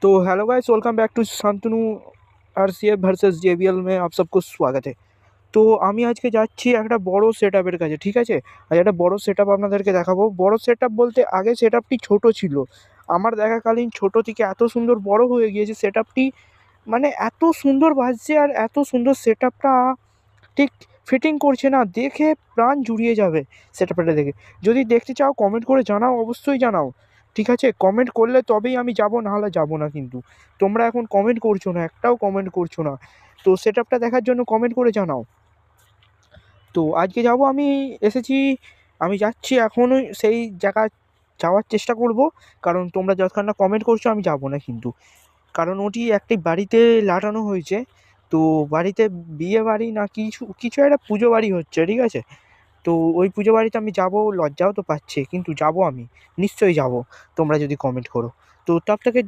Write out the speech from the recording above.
तो hello guys, welcome back to Shantanu RCF versus JBL में आप सबको स्वागत है। তো আমি আজকে যাচ্ছি একটা বড় সেটআপের কাছে, ঠিক আছে। আর একটা বড় সেটআপ আপনাদেরকে দেখাবো। বড় সেটআপ বলতে আগে সেটআপটি ছোট ছিল, আমার দেখাকালীন ছোট থেকে এত সুন্দর বড় হয়ে গিয়েছে সেটআপটি। মানে এত সুন্দর বাজছে আর এত সুন্দর সেটআপটা ঠিক ফিটিং করছে না, দেখে প্রাণ জুড়িয়ে যাবে সেটআপটা দেখে। যদি দেখতে চাও কমেন্ট করে জানাও, অবশ্যই জানাও, ঠিক আছে। কমেন্ট করলে তবেই আমি যাব, নাহলে যাব না। কিন্তু তোমরা এখন কমেন্ট করছো না, একটাও কমেন্ট করছো না। তো সেটআপটা দেখার জন্য কমেন্ট করে জানাও। তো আজকে যাব আমি, এসেছি, আমি যাচ্ছি এখনই সেই জায়গায় যাওয়ার চেষ্টা করব। কারণ তোমরা যতক্ষণ না কমেন্ট করছো আমি যাব না কিন্তু। কারণ ওটি একটি বাড়িতে লাগানো হয়েছে। তো বাড়িতে বিয়ে বাড়ি না কিছু কিছু একটা পুজো বাড়ি হচ্ছে, ঠিক আছে। তো ওই পুজো বাড়িতে আমি যাব, লজ্জাও তো পাচ্ছি, কিন্তু যাব আমি, নিশ্চয়ই যাব তোমরা যদি কমেন্ট করো। তো তব থেকে